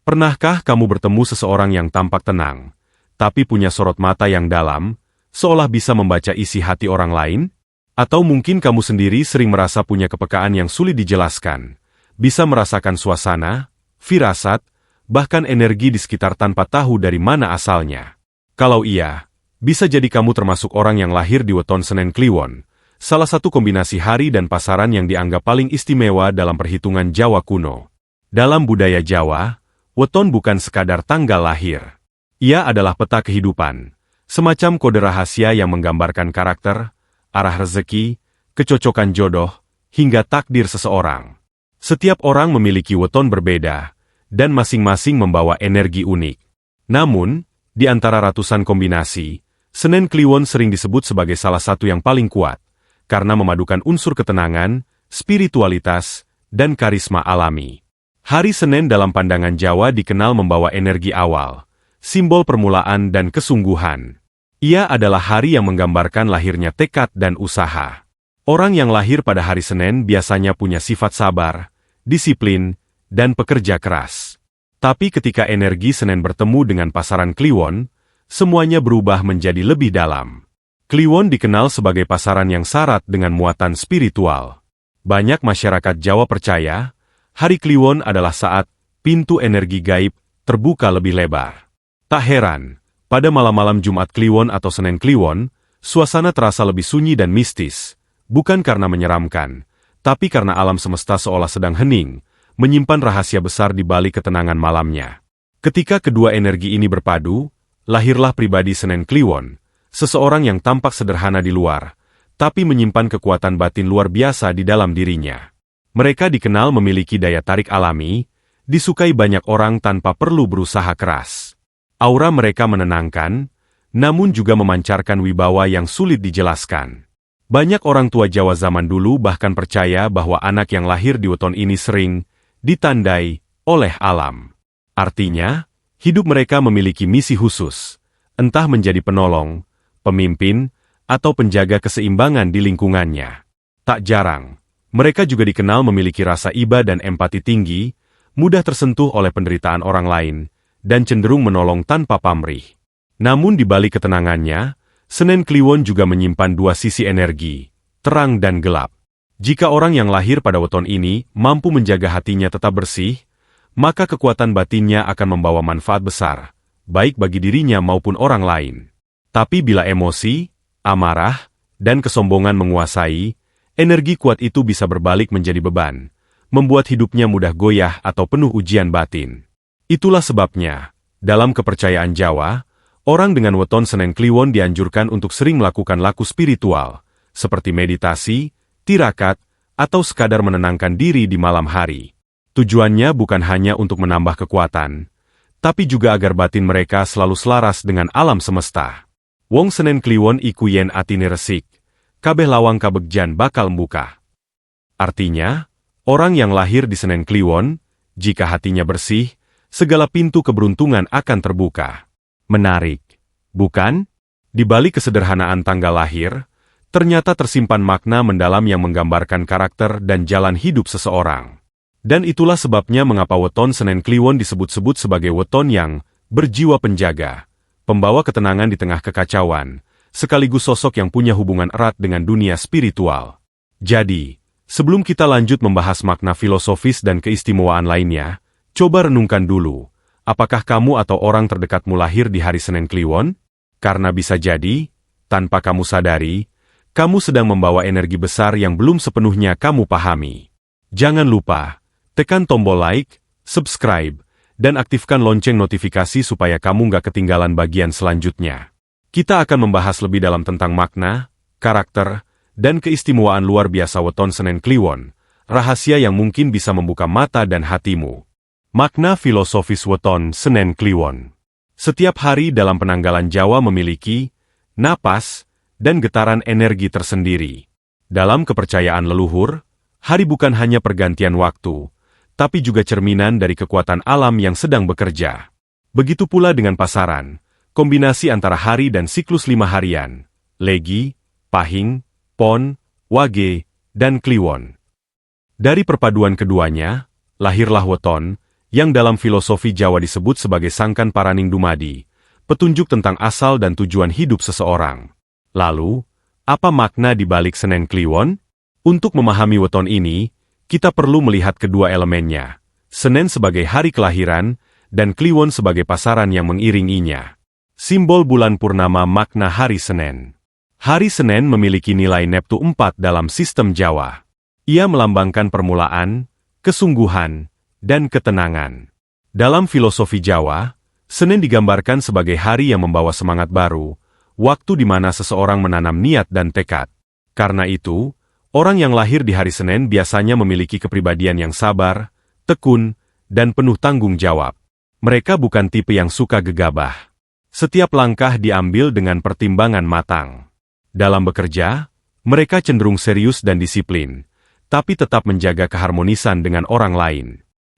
Pernahkah kamu bertemu seseorang yang tampak tenang, tapi punya sorot mata yang dalam, seolah bisa membaca isi hati orang lain? Atau mungkin kamu sendiri sering merasa punya kepekaan yang sulit dijelaskan, bisa merasakan suasana, firasat, bahkan energi di sekitar tanpa tahu dari mana asalnya. Kalau iya, bisa jadi kamu termasuk orang yang lahir di weton Senen Kliwon, salah satu kombinasi hari dan pasaran yang dianggap paling istimewa dalam perhitungan Jawa kuno. Dalam budaya Jawa, weton bukan sekadar tanggal lahir. Ia adalah peta kehidupan, semacam kode rahasia yang menggambarkan karakter, arah rezeki, kecocokan jodoh, hingga takdir seseorang. Setiap orang memiliki weton berbeda, dan masing-masing membawa energi unik. Namun, di antara ratusan kombinasi, Senen Kliwon sering disebut sebagai salah satu yang paling kuat, karena memadukan unsur ketenangan, spiritualitas, dan karisma alami. Hari Senen dalam pandangan Jawa dikenal membawa energi awal, simbol permulaan dan kesungguhan. Ia adalah hari yang menggambarkan lahirnya tekad dan usaha. Orang yang lahir pada hari Senen biasanya punya sifat sabar, disiplin, dan pekerja keras. Tapi ketika energi Senen bertemu dengan pasaran Kliwon, semuanya berubah menjadi lebih dalam. Kliwon dikenal sebagai pasaran yang syarat dengan muatan spiritual. Banyak masyarakat Jawa percaya, Hari Kliwon adalah saat pintu energi gaib terbuka lebih lebar. Tak heran, pada malam-malam Jumat Kliwon atau Senen Kliwon, suasana terasa lebih sunyi dan mistis, bukan karena menyeramkan, tapi karena alam semesta seolah sedang hening, menyimpan rahasia besar di balik ketenangan malamnya. Ketika kedua energi ini berpadu, lahirlah pribadi Senen Kliwon, seseorang yang tampak sederhana di luar, tapi menyimpan kekuatan batin luar biasa di dalam dirinya. Mereka dikenal memiliki daya tarik alami, disukai banyak orang tanpa perlu berusaha keras. Aura mereka menenangkan, namun juga memancarkan wibawa yang sulit dijelaskan. Banyak orang tua Jawa zaman dulu bahkan percaya bahwa anak yang lahir di weton ini sering ditandai oleh alam. Artinya, hidup mereka memiliki misi khusus, entah menjadi penolong, pemimpin, atau penjaga keseimbangan di lingkungannya. Tak jarang, mereka juga dikenal memiliki rasa iba dan empati tinggi, mudah tersentuh oleh penderitaan orang lain, dan cenderung menolong tanpa pamrih. Namun di balik ketenangannya, Senen Kliwon juga menyimpan dua sisi energi, terang dan gelap. Jika orang yang lahir pada weton ini mampu menjaga hatinya tetap bersih, maka kekuatan batinnya akan membawa manfaat besar, baik bagi dirinya maupun orang lain. Tapi bila emosi, amarah, dan kesombongan menguasai, energi kuat itu bisa berbalik menjadi beban, membuat hidupnya mudah goyah atau penuh ujian batin. Itulah sebabnya, dalam kepercayaan Jawa, orang dengan weton Senen Kliwon dianjurkan untuk sering melakukan laku spiritual, seperti meditasi, tirakat, atau sekadar menenangkan diri di malam hari. Tujuannya bukan hanya untuk menambah kekuatan, tapi juga agar batin mereka selalu selaras dengan alam semesta. Wong Senen Kliwon iku yen atine resik, kabeh lawang kabegjan bakal mbuka. Artinya, orang yang lahir di Senen Kliwon, jika hatinya bersih, segala pintu keberuntungan akan terbuka. Menarik, bukan? Di balik kesederhanaan tanggal lahir, ternyata tersimpan makna mendalam yang menggambarkan karakter dan jalan hidup seseorang. Dan itulah sebabnya mengapa weton Senen Kliwon disebut-sebut sebagai weton yang berjiwa penjaga, pembawa ketenangan di tengah kekacauan, sekaligus sosok yang punya hubungan erat dengan dunia spiritual. Jadi, sebelum kita lanjut membahas makna filosofis dan keistimewaan lainnya, coba renungkan dulu, apakah kamu atau orang terdekatmu lahir di hari Senen Kliwon? Karena bisa jadi, tanpa kamu sadari, kamu sedang membawa energi besar yang belum sepenuhnya kamu pahami. Jangan lupa, tekan tombol like, subscribe, dan aktifkan lonceng notifikasi supaya kamu nggak ketinggalan bagian selanjutnya. Kita akan membahas lebih dalam tentang makna, karakter, dan keistimewaan luar biasa weton Senen Kliwon, rahasia yang mungkin bisa membuka mata dan hatimu. Makna filosofis weton Senen Kliwon. Setiap hari dalam penanggalan Jawa memiliki napas dan getaran energi tersendiri. Dalam kepercayaan leluhur, hari bukan hanya pergantian waktu, tapi juga cerminan dari kekuatan alam yang sedang bekerja. Begitu pula dengan pasaran, kombinasi antara hari dan siklus 5 harian, Legi, Pahing, Pon, Wage, dan Kliwon. Dari perpaduan keduanya, lahirlah weton yang dalam filosofi Jawa disebut sebagai Sangkan Paraning Dumadi, petunjuk tentang asal dan tujuan hidup seseorang. Lalu, apa makna di balik Senen Kliwon? Untuk memahami weton ini, kita perlu melihat kedua elemennya, Senen sebagai hari kelahiran, dan Kliwon sebagai pasaran yang mengiringinya. Simbol bulan purnama makna hari Senen. Hari Senen memiliki nilai Neptu 4 dalam sistem Jawa. Ia melambangkan permulaan, kesungguhan, dan ketenangan. Dalam filosofi Jawa, Senen digambarkan sebagai hari yang membawa semangat baru, waktu di mana seseorang menanam niat dan tekad. Karena itu, orang yang lahir di hari Senen biasanya memiliki kepribadian yang sabar, tekun, dan penuh tanggung jawab. Mereka bukan tipe yang suka gegabah. Setiap langkah diambil dengan pertimbangan matang. Dalam bekerja, mereka cenderung serius dan disiplin, tapi tetap menjaga keharmonisan dengan orang lain.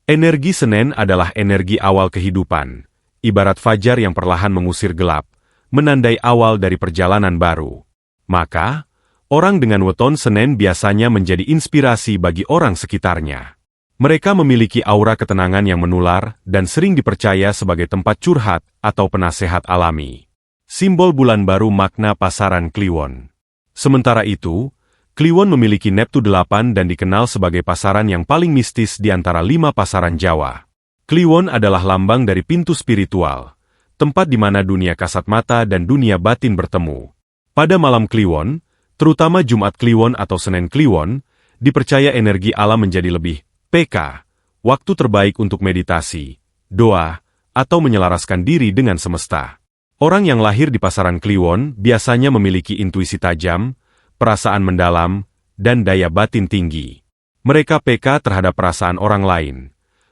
Energi Senen adalah energi awal kehidupan, ibarat fajar yang perlahan mengusir gelap, menandai awal dari perjalanan baru. Maka, orang dengan weton Senen biasanya menjadi inspirasi bagi orang sekitarnya. Mereka memiliki aura ketenangan yang menular dan sering dipercaya sebagai tempat curhat atau penasehat alami. Simbol bulan baru makna pasaran Kliwon. Sementara itu, Kliwon memiliki Neptu 8 dan dikenal sebagai pasaran yang paling mistis di antara 5 pasaran Jawa. Kliwon adalah lambang dari pintu spiritual, tempat di mana dunia kasat mata dan dunia batin bertemu. Pada malam Kliwon, terutama Jumat Kliwon atau Senen Kliwon, dipercaya energi alam menjadi lebih peka, waktu terbaik untuk meditasi, doa, atau menyelaraskan diri dengan semesta. Orang yang lahir di pasaran Kliwon biasanya memiliki intuisi tajam, perasaan mendalam, dan daya batin tinggi. Mereka peka terhadap perasaan orang lain,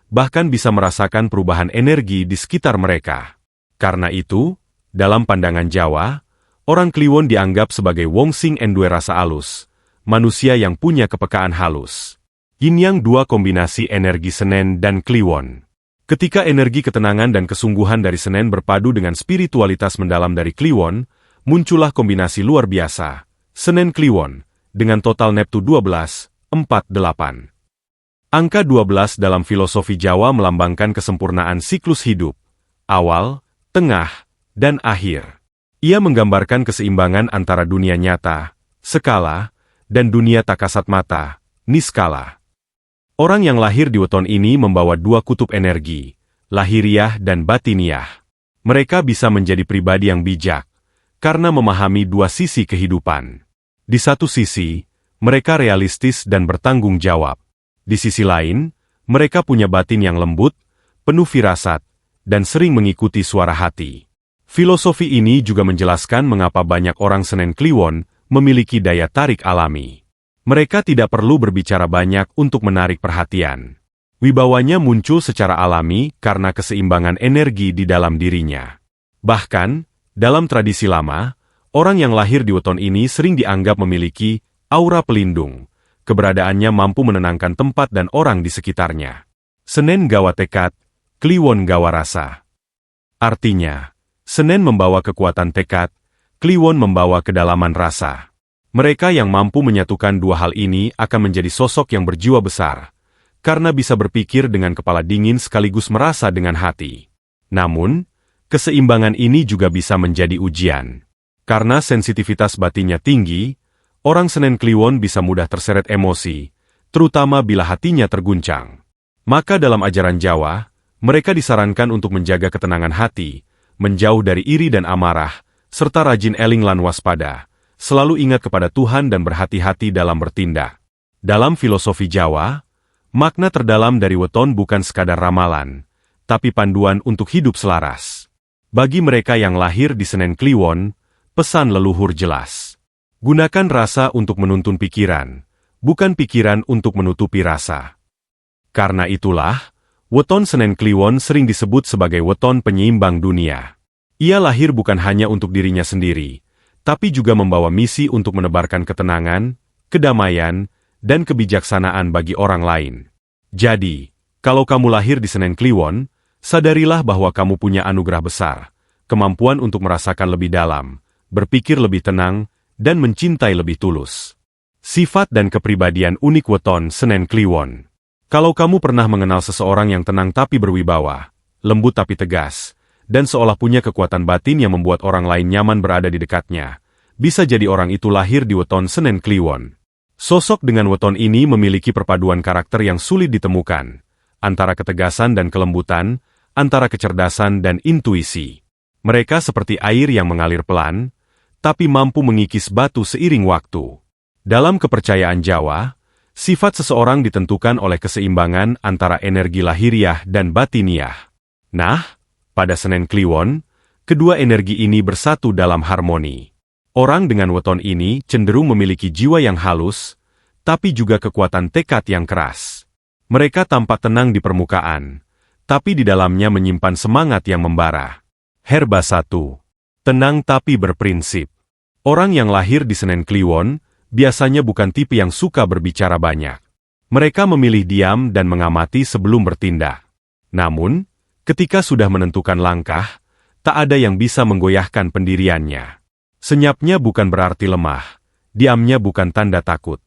bahkan bisa merasakan perubahan energi di sekitar mereka. Karena itu, dalam pandangan Jawa, orang Kliwon dianggap sebagai wong sing enduwe rasa alus, manusia yang punya kepekaan halus. Yin-yang dua kombinasi energi Senen dan Kliwon. Ketika energi ketenangan dan kesungguhan dari Senen berpadu dengan spiritualitas mendalam dari Kliwon, muncullah kombinasi luar biasa, Senen Kliwon, dengan total Neptu 12, 4, 8. Angka 12 dalam filosofi Jawa melambangkan kesempurnaan siklus hidup, awal, tengah, dan akhir. Ia menggambarkan keseimbangan antara dunia nyata, skala, dan dunia tak kasat mata, niskala. Orang yang lahir di weton ini membawa dua kutub energi, lahiriah dan batiniah. Mereka bisa menjadi pribadi yang bijak, karena memahami dua sisi kehidupan. Di satu sisi, mereka realistis dan bertanggung jawab. Di sisi lain, mereka punya batin yang lembut, penuh firasat, dan sering mengikuti suara hati. Filosofi ini juga menjelaskan mengapa banyak orang Senen Kliwon memiliki daya tarik alami. Mereka tidak perlu berbicara banyak untuk menarik perhatian. Wibawanya muncul secara alami karena keseimbangan energi di dalam dirinya. Bahkan, dalam tradisi lama, orang yang lahir di weton ini sering dianggap memiliki aura pelindung. Keberadaannya mampu menenangkan tempat dan orang di sekitarnya. Senen gawa tekad, Kliwon gawa rasa. Artinya, Senen membawa kekuatan tekad, Kliwon membawa kedalaman rasa. Mereka yang mampu menyatukan dua hal ini akan menjadi sosok yang berjiwa besar, karena bisa berpikir dengan kepala dingin sekaligus merasa dengan hati. Namun, keseimbangan ini juga bisa menjadi ujian. Karena sensitivitas batinnya tinggi, orang Senen Kliwon bisa mudah terseret emosi, terutama bila hatinya terguncang. Maka dalam ajaran Jawa, mereka disarankan untuk menjaga ketenangan hati, menjauh dari iri dan amarah, serta rajin eling lan waspada, selalu ingat kepada Tuhan dan berhati-hati dalam bertindak. Dalam filosofi Jawa, makna terdalam dari weton bukan sekadar ramalan, tapi panduan untuk hidup selaras. Bagi mereka yang lahir di Senen Kliwon, pesan leluhur jelas. Gunakan rasa untuk menuntun pikiran, bukan pikiran untuk menutupi rasa. Karena itulah, weton Senen Kliwon sering disebut sebagai weton penyeimbang dunia. Ia lahir bukan hanya untuk dirinya sendiri, tapi juga membawa misi untuk menebarkan ketenangan, kedamaian, dan kebijaksanaan bagi orang lain. Jadi, kalau kamu lahir di Senen Kliwon, sadarilah bahwa kamu punya anugerah besar, kemampuan untuk merasakan lebih dalam, berpikir lebih tenang, dan mencintai lebih tulus. Sifat dan kepribadian unik weton Senen Kliwon. Kalau kamu pernah mengenal seseorang yang tenang tapi berwibawa, lembut tapi tegas, dan seolah punya kekuatan batin yang membuat orang lain nyaman berada di dekatnya, bisa jadi orang itu lahir di weton Senen Kliwon. Sosok dengan weton ini memiliki perpaduan karakter yang sulit ditemukan, antara ketegasan dan kelembutan, antara kecerdasan dan intuisi. Mereka seperti air yang mengalir pelan, tapi mampu mengikis batu seiring waktu. Dalam kepercayaan Jawa, sifat seseorang ditentukan oleh keseimbangan antara energi lahiriah dan batiniah. Nah, pada Senen Kliwon, kedua energi ini bersatu dalam harmoni. Orang dengan weton ini cenderung memiliki jiwa yang halus, tapi juga kekuatan tekad yang keras. Mereka tampak tenang di permukaan, tapi di dalamnya menyimpan semangat yang membara. Herba 1. Tenang tapi berprinsip. Orang yang lahir di Senen Kliwon biasanya bukan tipe yang suka berbicara banyak. Mereka memilih diam dan mengamati sebelum bertindak. Namun, ketika sudah menentukan langkah, tak ada yang bisa menggoyahkan pendiriannya. Senyapnya bukan berarti lemah, diamnya bukan tanda takut.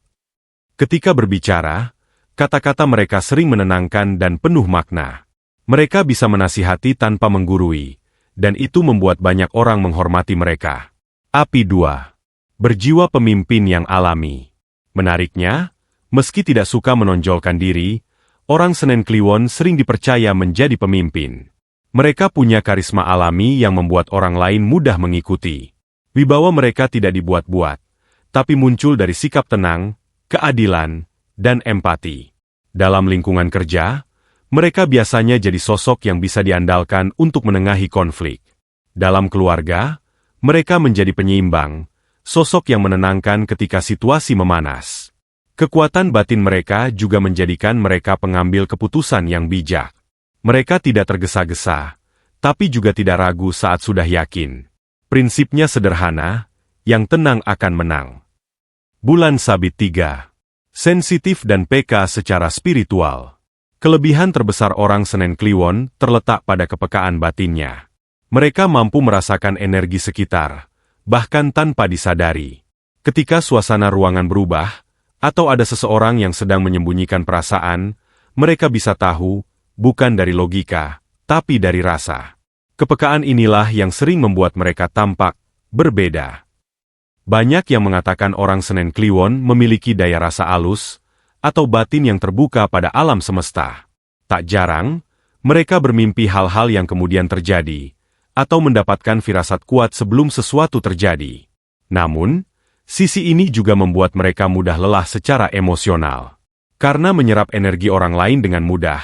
Ketika berbicara, kata-kata mereka sering menenangkan dan penuh makna. Mereka bisa menasihati tanpa menggurui, dan itu membuat banyak orang menghormati mereka. Api 2. Berjiwa pemimpin yang alami. Menariknya, meski tidak suka menonjolkan diri, orang Senen Kliwon sering dipercaya menjadi pemimpin. Mereka punya karisma alami yang membuat orang lain mudah mengikuti. Wibawa mereka tidak dibuat-buat, tapi muncul dari sikap tenang, keadilan, dan empati. Dalam lingkungan kerja, mereka biasanya jadi sosok yang bisa diandalkan untuk menengahi konflik. Dalam keluarga, mereka menjadi penyeimbang, sosok yang menenangkan ketika situasi memanas. Kekuatan batin mereka juga menjadikan mereka pengambil keputusan yang bijak. Mereka tidak tergesa-gesa, tapi juga tidak ragu saat sudah yakin. Prinsipnya sederhana, yang tenang akan menang. Bulan Sabit 3. Sensitif dan peka secara spiritual. Kelebihan terbesar orang Senen Kliwon terletak pada kepekaan batinnya. Mereka mampu merasakan energi sekitar, bahkan tanpa disadari. Ketika suasana ruangan berubah, atau ada seseorang yang sedang menyembunyikan perasaan, mereka bisa tahu, bukan dari logika, tapi dari rasa. Kepekaan inilah yang sering membuat mereka tampak berbeda. Banyak yang mengatakan orang Senen Kliwon memiliki daya rasa alus, atau batin yang terbuka pada alam semesta. Tak jarang, mereka bermimpi hal-hal yang kemudian terjadi, atau mendapatkan firasat kuat sebelum sesuatu terjadi. Namun, sisi ini juga membuat mereka mudah lelah secara emosional. Karena menyerap energi orang lain dengan mudah,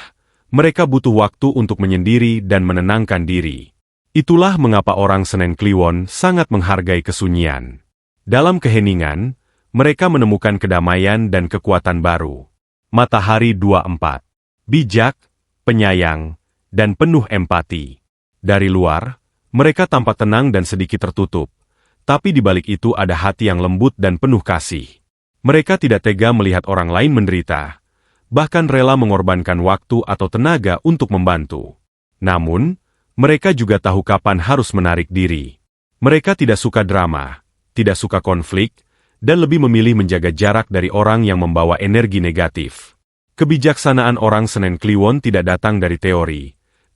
mereka butuh waktu untuk menyendiri dan menenangkan diri. Itulah mengapa orang Senen Kliwon sangat menghargai kesunyian. Dalam keheningan, mereka menemukan kedamaian dan kekuatan baru. Matahari 24. Bijak, penyayang, dan penuh empati. Dari luar, mereka tampak tenang dan sedikit tertutup. Tapi di balik itu ada hati yang lembut dan penuh kasih. Mereka tidak tega melihat orang lain menderita, bahkan rela mengorbankan waktu atau tenaga untuk membantu. Namun, mereka juga tahu kapan harus menarik diri. Mereka tidak suka drama, tidak suka konflik, dan lebih memilih menjaga jarak dari orang yang membawa energi negatif. Kebijaksanaan orang Senen Kliwon tidak datang dari teori,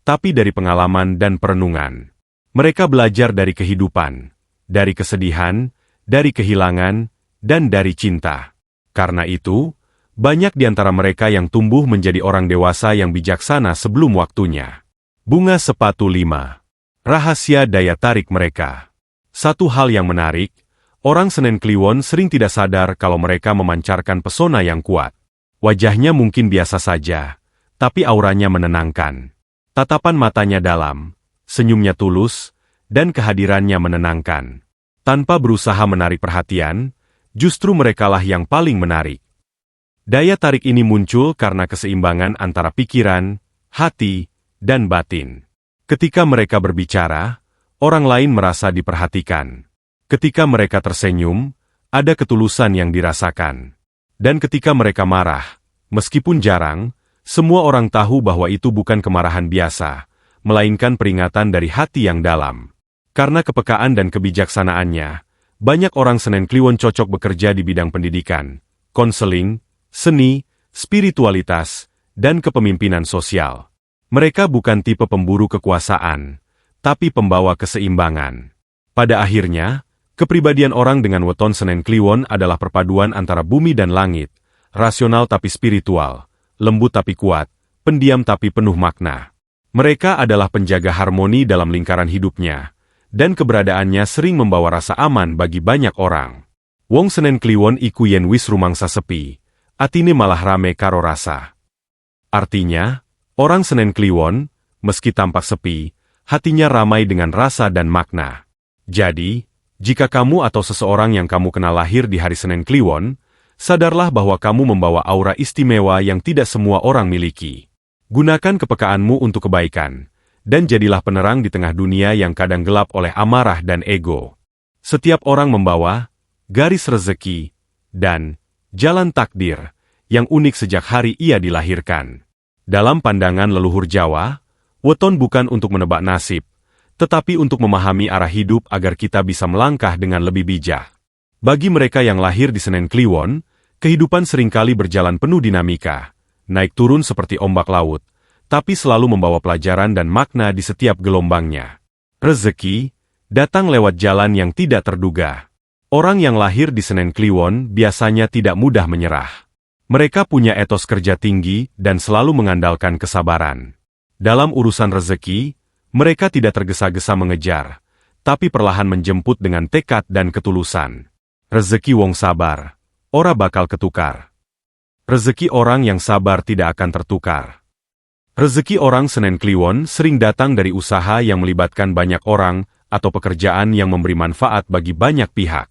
tapi dari pengalaman dan perenungan. Mereka belajar dari kehidupan, dari kesedihan, dari kehilangan, dan dari cinta. Karena itu, banyak di antara mereka yang tumbuh menjadi orang dewasa yang bijaksana sebelum waktunya. Bunga sepatu 5. Rahasia daya tarik mereka. Satu hal yang menarik, orang Senen Kliwon sering tidak sadar kalau mereka memancarkan pesona yang kuat. Wajahnya mungkin biasa saja, tapi auranya menenangkan. Tatapan matanya dalam, senyumnya tulus, dan kehadirannya menenangkan. Tanpa berusaha menarik perhatian, justru merekalah yang paling menarik. Daya tarik ini muncul karena keseimbangan antara pikiran, hati, dan batin. Ketika mereka berbicara, orang lain merasa diperhatikan. Ketika mereka tersenyum, ada ketulusan yang dirasakan. Dan ketika mereka marah, meskipun jarang, semua orang tahu bahwa itu bukan kemarahan biasa, melainkan peringatan dari hati yang dalam. Karena kepekaan dan kebijaksanaannya, banyak orang Senen Kliwon cocok bekerja di bidang pendidikan, konseling, seni, spiritualitas, dan kepemimpinan sosial. Mereka bukan tipe pemburu kekuasaan, tapi pembawa keseimbangan. Pada akhirnya, kepribadian orang dengan weton Senen Kliwon adalah perpaduan antara bumi dan langit, rasional tapi spiritual, lembut tapi kuat, pendiam tapi penuh makna. Mereka adalah penjaga harmoni dalam lingkaran hidupnya, dan keberadaannya sering membawa rasa aman bagi banyak orang. Wong Senen Kliwon iku yen wis rumangsa sepi, atine malah rame karo rasa. Artinya, orang Senen Kliwon, meski tampak sepi, hatinya ramai dengan rasa dan makna. Jadi, jika kamu atau seseorang yang kamu kenal lahir di hari Senen Kliwon, sadarlah bahwa kamu membawa aura istimewa yang tidak semua orang miliki. Gunakan kepekaanmu untuk kebaikan, dan jadilah penerang di tengah dunia yang kadang gelap oleh amarah dan ego. Setiap orang membawa garis rezeki dan jalan takdir yang unik sejak hari ia dilahirkan. Dalam pandangan leluhur Jawa, weton bukan untuk menebak nasib, tetapi untuk memahami arah hidup agar kita bisa melangkah dengan lebih bijak. Bagi mereka yang lahir di Senen Kliwon, kehidupan seringkali berjalan penuh dinamika, naik turun seperti ombak laut, tapi selalu membawa pelajaran dan makna di setiap gelombangnya. Rezeki datang lewat jalan yang tidak terduga. Orang yang lahir di Senen Kliwon biasanya tidak mudah menyerah. Mereka punya etos kerja tinggi dan selalu mengandalkan kesabaran. Dalam urusan rezeki, mereka tidak tergesa-gesa mengejar, tapi perlahan menjemput dengan tekad dan ketulusan. Rezeki wong sabar, ora bakal ketukar. Rezeki orang yang sabar tidak akan tertukar. Rezeki orang Senen Kliwon sering datang dari usaha yang melibatkan banyak orang atau pekerjaan yang memberi manfaat bagi banyak pihak.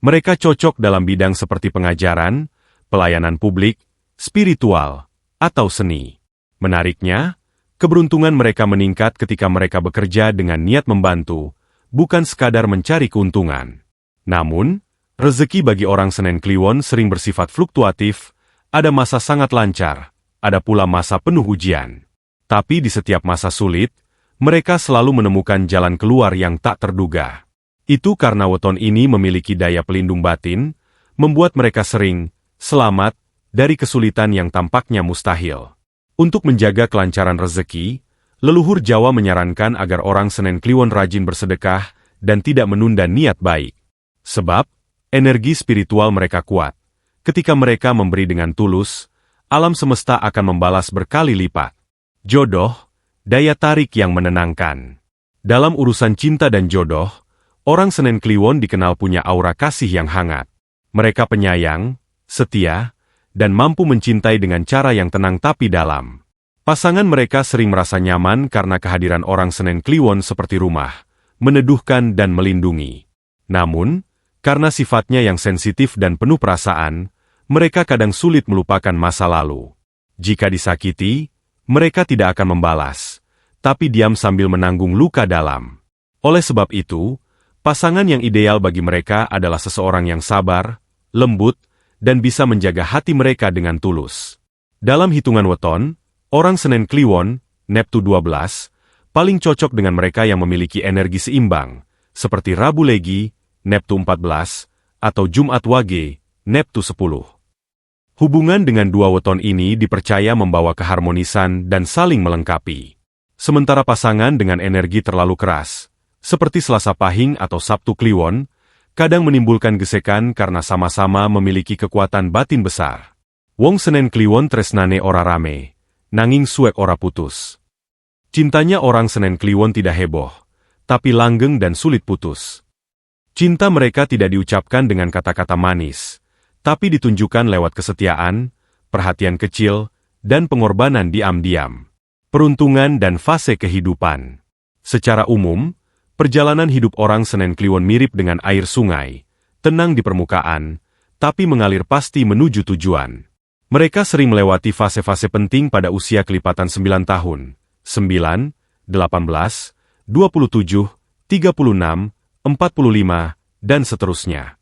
Mereka cocok dalam bidang seperti pengajaran, pelayanan publik, spiritual, atau seni. Menariknya, keberuntungan mereka meningkat ketika mereka bekerja dengan niat membantu, bukan sekadar mencari keuntungan. Namun, rezeki bagi orang Senen Kliwon sering bersifat fluktuatif, ada masa sangat lancar, ada pula masa penuh ujian. Tapi di setiap masa sulit, mereka selalu menemukan jalan keluar yang tak terduga. Itu karena weton ini memiliki daya pelindung batin, membuat mereka sering selamat dari kesulitan yang tampaknya mustahil. Untuk menjaga kelancaran rezeki, leluhur Jawa menyarankan agar orang Senen Kliwon rajin bersedekah dan tidak menunda niat baik. Sebab, energi spiritual mereka kuat. Ketika mereka memberi dengan tulus, alam semesta akan membalas berkali lipat. Jodoh, daya tarik yang menenangkan. Dalam urusan cinta dan jodoh, orang Senen Kliwon dikenal punya aura kasih yang hangat. Mereka penyayang, setia, dan mampu mencintai dengan cara yang tenang tapi dalam. Pasangan mereka sering merasa nyaman karena kehadiran orang Senen Kliwon seperti rumah, meneduhkan dan melindungi. Namun, karena sifatnya yang sensitif dan penuh perasaan, mereka kadang sulit melupakan masa lalu. Jika disakiti, mereka tidak akan membalas, tapi diam sambil menanggung luka dalam. Oleh sebab itu, pasangan yang ideal bagi mereka adalah seseorang yang sabar, lembut, dan bisa menjaga hati mereka dengan tulus. Dalam hitungan weton, orang Senen Kliwon, Neptu 12, paling cocok dengan mereka yang memiliki energi seimbang, seperti Rabu Legi, Neptu 14, atau Jumat Wage, Neptu 10. Hubungan dengan dua weton ini dipercaya membawa keharmonisan dan saling melengkapi. Sementara pasangan dengan energi terlalu keras, seperti Selasa Pahing atau Sabtu Kliwon, kadang menimbulkan gesekan karena sama-sama memiliki kekuatan batin besar. Wong Senen Kliwon tresnane ora rame, nanging suek ora putus. Cintanya orang Senen Kliwon tidak heboh, tapi langgeng dan sulit putus. Cinta mereka tidak diucapkan dengan kata-kata manis, tapi ditunjukkan lewat kesetiaan, perhatian kecil, dan pengorbanan diam-diam. Peruntungan dan fase kehidupan. Secara umum, perjalanan hidup orang Senen Kliwon mirip dengan air sungai, tenang di permukaan, tapi mengalir pasti menuju tujuan. Mereka sering melewati fase-fase penting pada usia kelipatan 9 tahun, 9, 18, 27, 36, 45, dan seterusnya.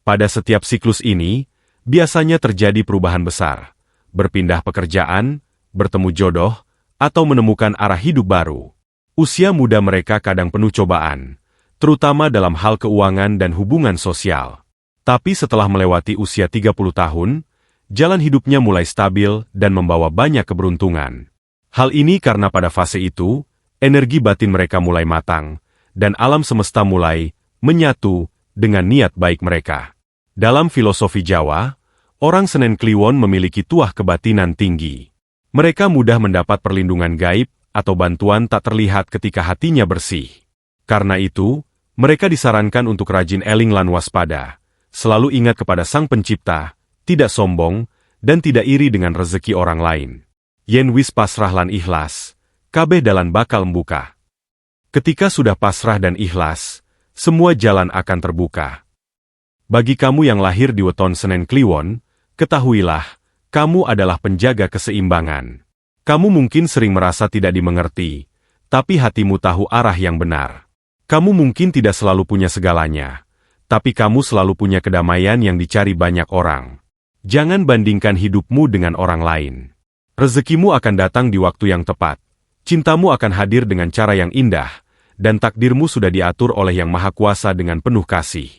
Pada setiap siklus ini, biasanya terjadi perubahan besar, berpindah pekerjaan, bertemu jodoh, atau menemukan arah hidup baru. Usia muda mereka kadang penuh cobaan, terutama dalam hal keuangan dan hubungan sosial. Tapi setelah melewati usia 30 tahun, jalan hidupnya mulai stabil dan membawa banyak keberuntungan. Hal ini karena pada fase itu, energi batin mereka mulai matang, dan alam semesta mulai menyatu dengan niat baik mereka. Dalam filosofi Jawa, orang Senen Kliwon memiliki tuah kebatinan tinggi. Mereka mudah mendapat perlindungan gaib atau bantuan tak terlihat ketika hatinya bersih. Karena itu, mereka disarankan untuk rajin eling lan waspada, selalu ingat kepada Sang Pencipta, tidak sombong, dan tidak iri dengan rezeki orang lain. Yen wis pasrah lan ikhlas, kabeh dalan bakal membuka. Ketika sudah pasrah dan ikhlas, semua jalan akan terbuka. Bagi kamu yang lahir di weton Senen Kliwon, ketahuilah, kamu adalah penjaga keseimbangan. Kamu mungkin sering merasa tidak dimengerti, tapi hatimu tahu arah yang benar. Kamu mungkin tidak selalu punya segalanya, tapi kamu selalu punya kedamaian yang dicari banyak orang. Jangan bandingkan hidupmu dengan orang lain. Rezekimu akan datang di waktu yang tepat. Cintamu akan hadir dengan cara yang indah, dan takdirmu sudah diatur oleh Yang Maha Kuasa dengan penuh kasih.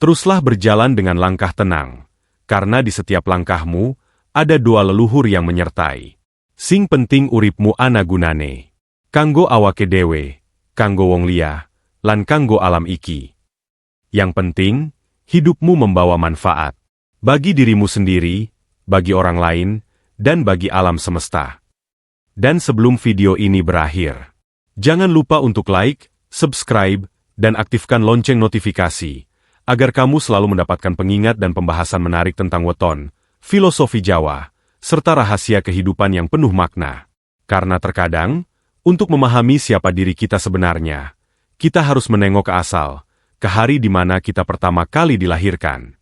Teruslah berjalan dengan langkah tenang, karena di setiap langkahmu, ada doa leluhur yang menyertai. Sing penting uripmu ana gunane. Kanggo awake dewe, kanggo wong liya, lan kanggo alam iki. Yang penting, hidupmu membawa manfaat. Bagi dirimu sendiri, bagi orang lain, dan bagi alam semesta. Dan sebelum video ini berakhir, jangan lupa untuk like, subscribe, dan aktifkan lonceng notifikasi, agar kamu selalu mendapatkan pengingat dan pembahasan menarik tentang weton, filosofi Jawa, serta rahasia kehidupan yang penuh makna. Karena terkadang, untuk memahami siapa diri kita sebenarnya, kita harus menengok ke asal, ke hari di mana kita pertama kali dilahirkan.